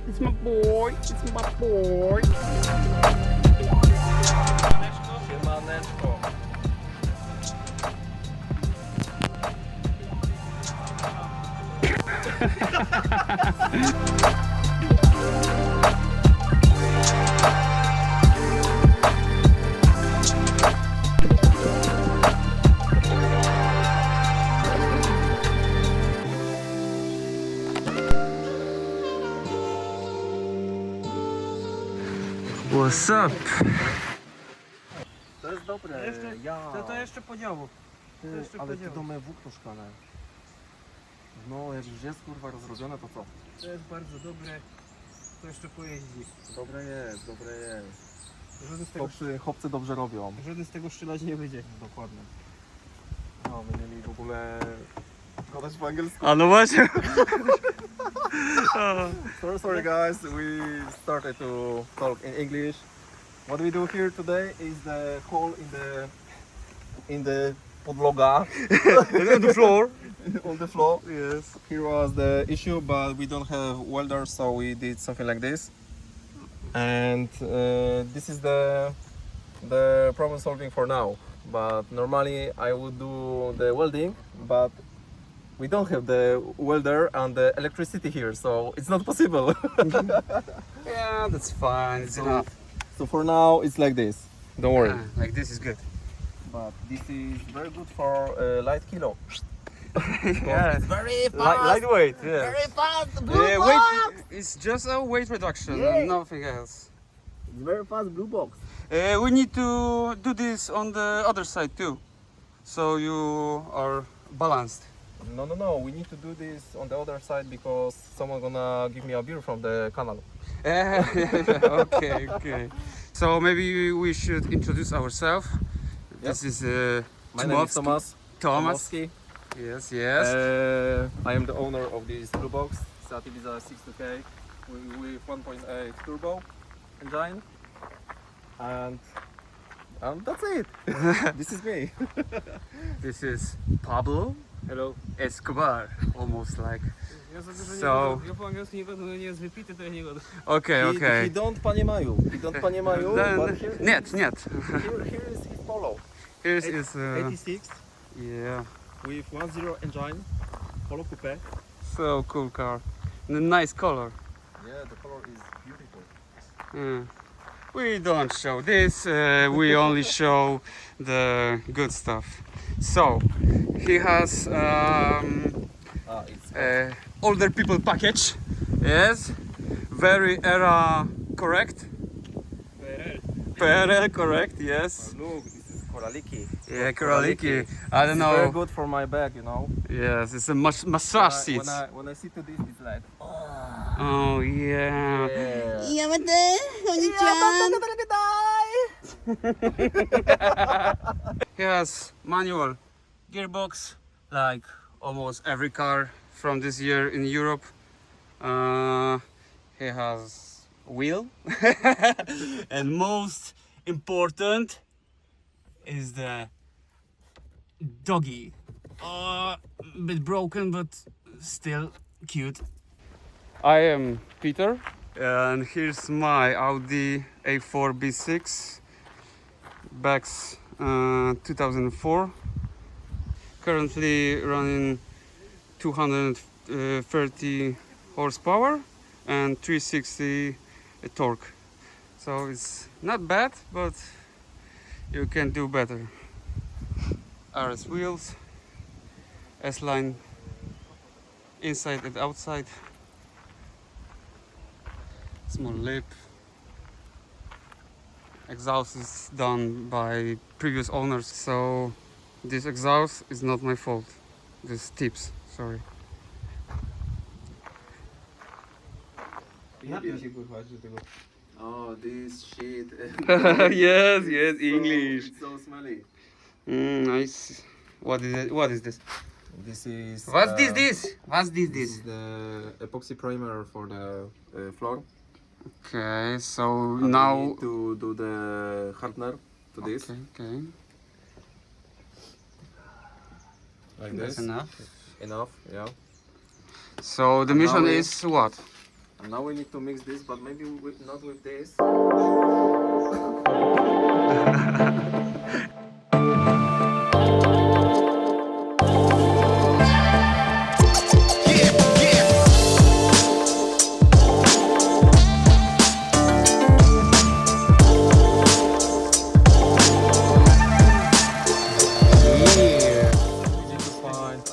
It's my boy. It's my boy. Siemaneczko. What's up? To jest dobre. To jeszcze podziału. Ale ty do MFW to szkale. No, jak już jest kurwa rozrobione, to co? To jest bardzo dobre. To jeszcze pojeździ. Dobre jest, dobre jest. Żaden Chłopcy dobrze robią. z tego strzelać nie będzie. Dokładnie. No, my mieli w ogóle gadać po angielsku. A no właśnie. Sorry guys, we started to talk in English. What we do here today is the hole in the podloga. On the floor. On the floor. Yes. Here was the issue, but we don't have welders, so we did something like this. And this is the problem solving for now. But normally I would do the welding, but we don't have the welder and the electricity here, so it's not possible. Yeah, that's fine. It's enough. So for now it's like this. Don't worry. Like this is good. But this is very good for light kilo. Yeah. It's very fast. Lightweight. Yeah. Very fast. Yeah, weight. It's just a weight reduction and nothing else. It's very fast blue box. We need to do this on the other side too, so you are balanced. No. We need to do this on the other side because someone gonna give me a beer from the canal. Okay. So maybe we should introduce ourselves. This is My name is Thomas. Thomas. Tomowski. Yes. I am the owner of this blue box, Seat IBIZA 62K with 1.8 turbo engine, and that's it. This is me. This is Pablo Hello. Escobar, almost like. Ja za dużo So- nie ja po angielsku nie będę, nie jest wypity, to ja nie będę. Okay. He don't panie maju. He don't panie maju. Then But here нет. is his Polo. Here is 86 yeah. with 1.0 engine, Polo coupe. So cool car. Nice color. Yeah, the color is beautiful. Yeah. We don't show this, we only show the good stuff. So, he has It's older people package, yes, very era correct, PRL correct, yes. look, this is Koraliki. Yeah, Koraliki, I don't It's very know, good for my back, you know. yes, it's a massage seat. When I sit to this, it's like. Oh yeah. He has manual gearbox, like almost every car from this year in Europe. He has wheel, and most important is the doggy. A bit broken, but still cute. I am Peter, and here's my Audi A4 B6 Bax 2004. Currently running 230 horsepower and 360 torque. So it's not bad, but you can do better. RS wheels, S-line inside and outside. Small lip. Exhaust is done by previous owners, so this exhaust is not my fault. This tips, sorry. Oh, this shit. yes, English. It's so smelly. Nice. What is it? What is this? This is. What's this? What's This is the epoxy primer for the floor. Okay, so And we now. need to do the hardener to this, Okay. like That's this. enough. Enough, yeah. So the And mission now we- is what? And now we need to mix this, but maybe not with this.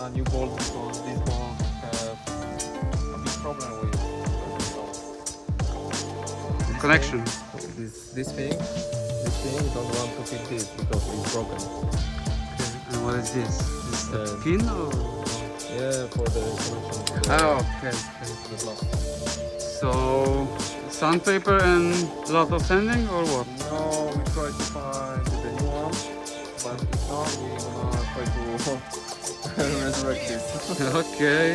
A new bolt because these bolts have a big problem with Connection. this thing you don't want to fit this because it's broken. And what is this? This a Uh, pin or? Yeah, for the connection to the, Oh, okay. the block. So, sandpaper and lot of sanding or what? No, we try to find the new one, but if not, we're gonna try to resurrect this. Okay.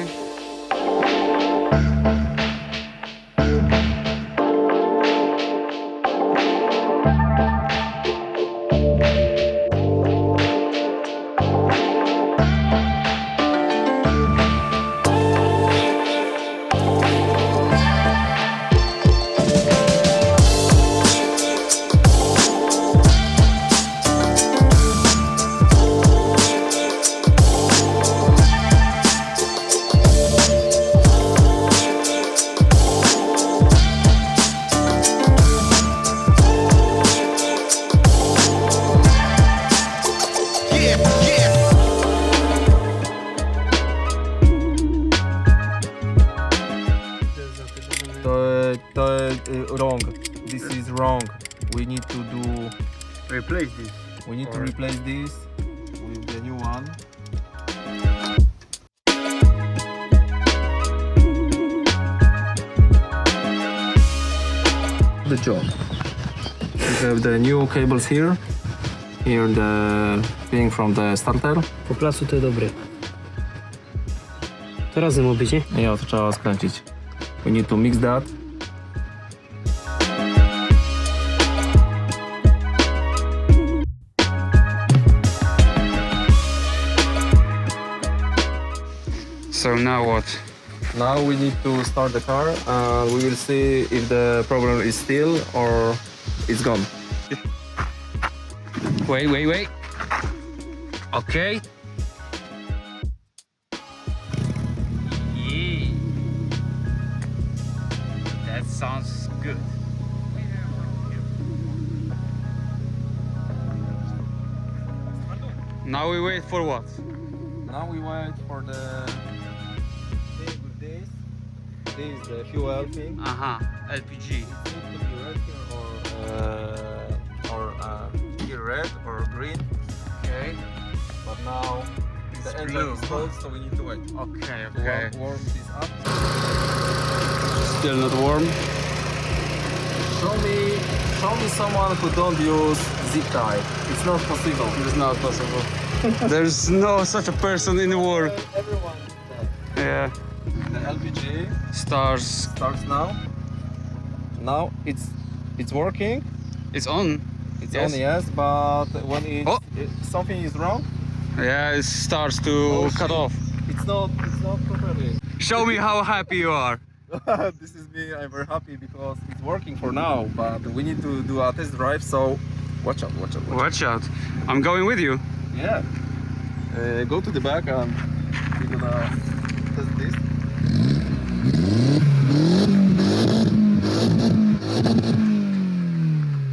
Wrong. This is wrong. We need to do. Replace this. We need to Or- replace this with the new one. The job. We have the new cables here. Here the thing from the starter. Po placu to dobre. To razem obyć, nie? Ja to trzeba skręcić. We need to mix that. So now what? Now we need to start the car and we will see if the problem is still or it's gone. Wait. Okay. Yeah. That sounds good. Now we wait for what? Now we wait for the thing with this. This is the fuel thing. Aha, LPG. It needs to be red here or here red or green. Okay. But now It's the engine blue. is cold, so we need to wait. Okay. To warm this up. Still not warm. Show me someone who don't use zip tie. It's not possible. It's not possible. There's no such a person in the world. Everyone does that. Yeah. The LPG Stars. starts now. Now it's working. It's on. It's Yes. on, yes, but when Oh. something is wrong, Yeah, it starts to Oh, cut shit. off. it's not properly. Show me how happy you are. This is me. I'm very happy because it's working for now, but we need to do a test drive. So watch out. Watch out. I'm going with you. Yeah. Go to the back and we're gonna test this.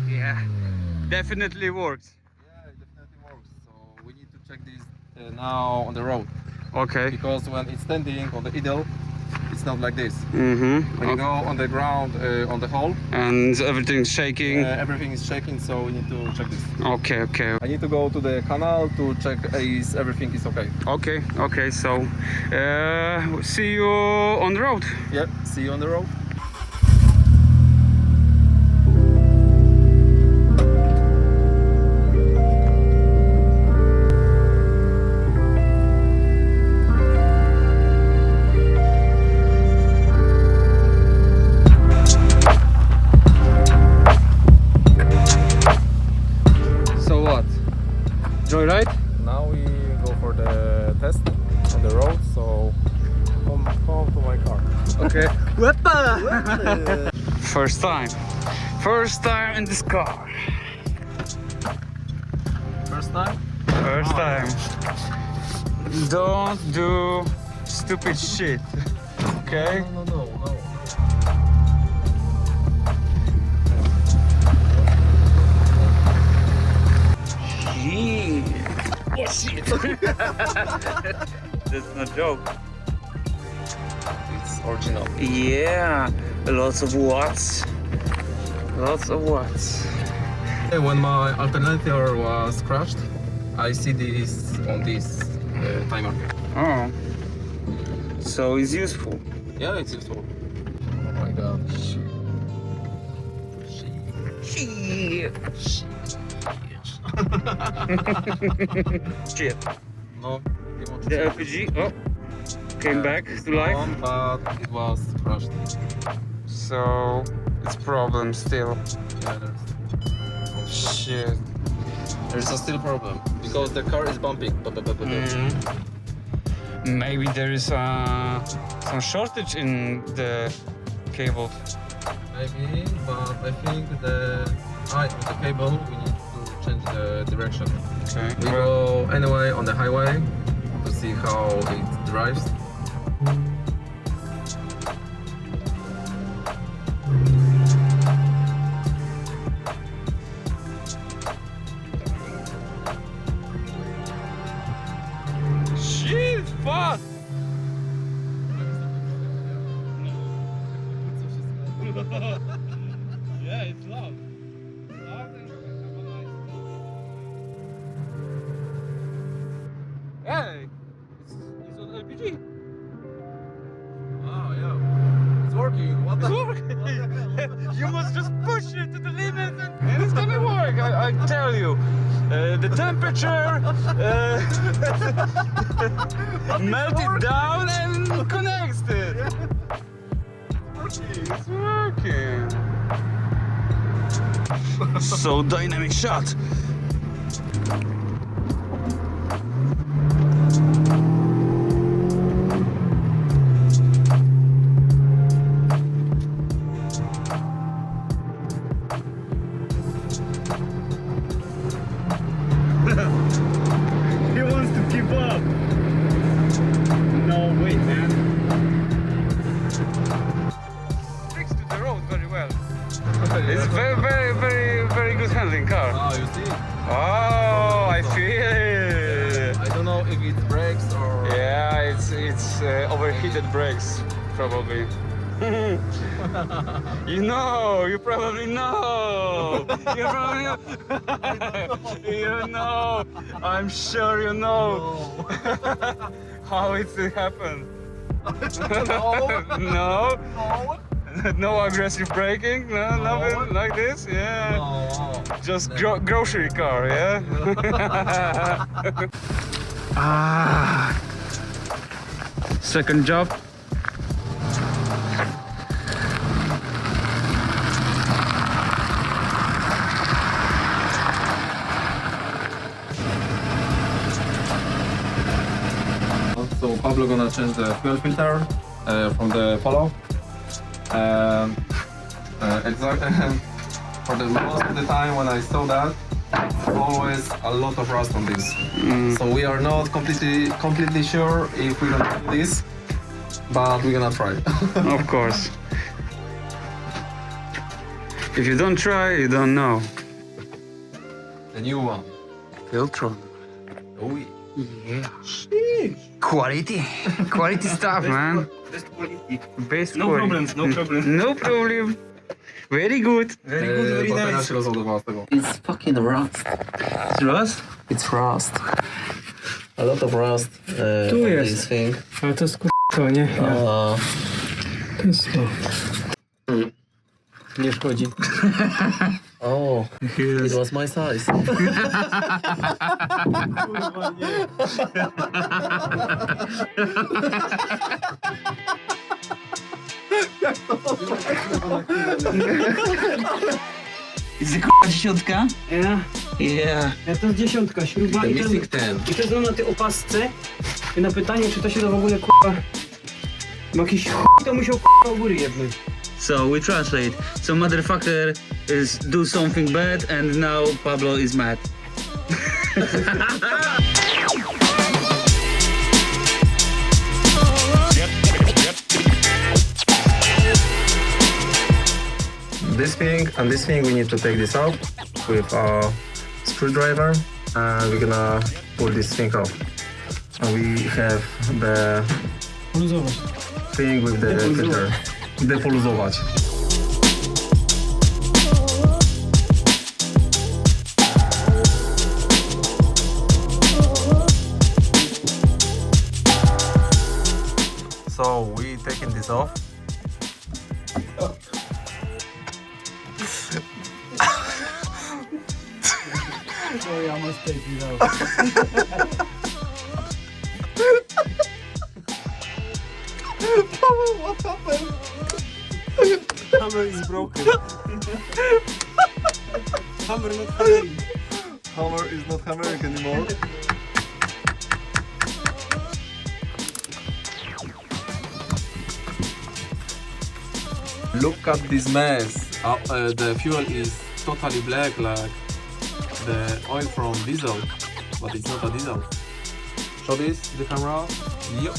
Yeah. Definitely works. Yeah, it definitely works. So we need to check this now on the road Okay. because when it's standing on the idle, it's not like this. Mm-hmm. When you go on the ground on the hole, And everything's shaking. everything is shaking. So we need to check this. Okay. I need to go to the canal to check if everything is okay. Okay. So, see you on the road. Yeah. See you on the road. So what? Joyride? Now we go for the test on the road. So come to my car. Okay. First time in this car. First time? First time. Don't do stupid shit. Okay? No. Oh shit! That's no joke. It's original. Yeah, lots of watts. Lots of watts. When my alternator was crashed, I see this on this timer. Oh, so it's useful. Yeah, it's useful. Oh my god. Shit. No, The LPG came back to life. But it was crashed. So it's problem still. Yeah, Shit. there's a still problem because the car is bumping. Maybe there is some shortage in the cable. Maybe, but I think the height of the cable we need to change the direction. Okay. We go anyway on the highway to see how it drives. Shit, fuck! Yeah, it's loud. Hey, it's on LPG. Oh yeah, it's working. What It's the? working. You must just push it to the limit and it's gonna work. I tell you. The temperature melt it down and connects it. It's working. So dynamic shot. He wants to keep up. No, wait, man. Sticks to the road very well. It's very good handling car. Oh, you see? Oh, I feel it. I don't know if it brakes or. Yeah, it's overheated brakes, probably. You probably know. You probably know. You know. I'm sure you know how it happened. No. No aggressive braking. No, nothing like this. Yeah. Oh. Just grocery car. Yeah. Second job. So Pablo gonna change the fuel filter from the Polo. Exactly. For the most of the time when I saw that, always a lot of rust on this. So we are not completely sure if we're gonna do this, but we're gonna try. Of course. If you don't try, you don't know. The new one. Filtron. Oh, Yeah. Quality stuff, man. Best No quality. problems, no problems. No problem. Very good. Very good, very bateria nice. się rozładowała z tego. It's fucking rust. It's rust? It's rust. A lot of rust Tu on jest. this thing. Ale to jest to, nie? Ja. To jest to. Nie szkodzi. Oh, it was my size. Jest k***a dziesiątka? Ja. Yeah. Ja to jest 10, śruba The i to missing ten. jest na tej opasce. I na pytanie, czy to się da w ogóle k***a Bo jakiś to musiał u góry jebnąć. So we translate. So motherfucker is do something bad and now Pablo is mad. This thing and this thing, we need to take this out with a screwdriver, and we're gonna pull this thing off. And we have the thing with the filter. Depuluzować. So we taking this off. Sorry, I must take these out. What happened? Hammer is broken. Hammer not hammering. Hammer is not hammering anymore. Look at this mess. The fuel is totally black, like the oil from diesel, but it's not a diesel. Show this, the camera. Yep.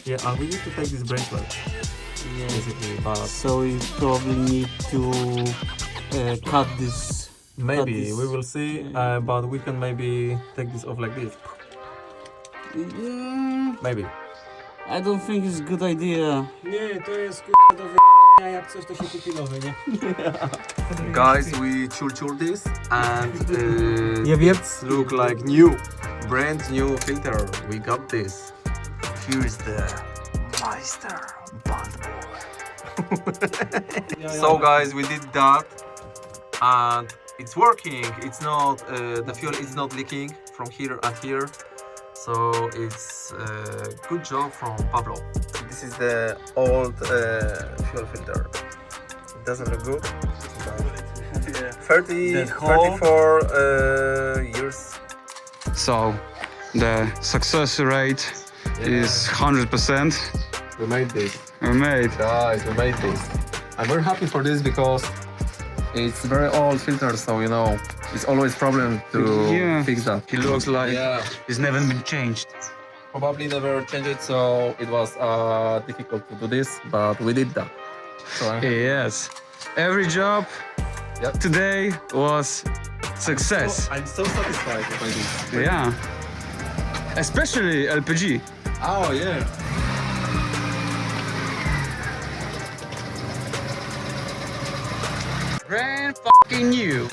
Yeah, and we need to take this bracelet, basically, but So we probably need to cut this. maybe this- we will see. But we can maybe take this off like this. Maybe. I don't think it's a good idea. Nie, to jest k***a do wy***a, jak coś to się kupi nowe, nie? Guys, we chur this and Ja wiem. look like new, brand new filter. We got this. Here's the Meister Bald Boy. So guys, we did that and it's working. It's not the fuel is not leaking from here and here. So it's good job from Pablo. This is the old fuel filter. It doesn't look good. But 34 years. So the success rate is 100%. We made this. We made. Guys, we made this. I'm very happy for this because it's very old filter, so you know it's always problem to Yeah. fix that. He looks like Yeah, it's never been changed. probably never change it, so it was difficult to do this, but we did that. So I'm Yes. Every job Yep. today was success. I'm so satisfied by this. Yeah. Especially LPG. Oh yeah. Brand fucking new.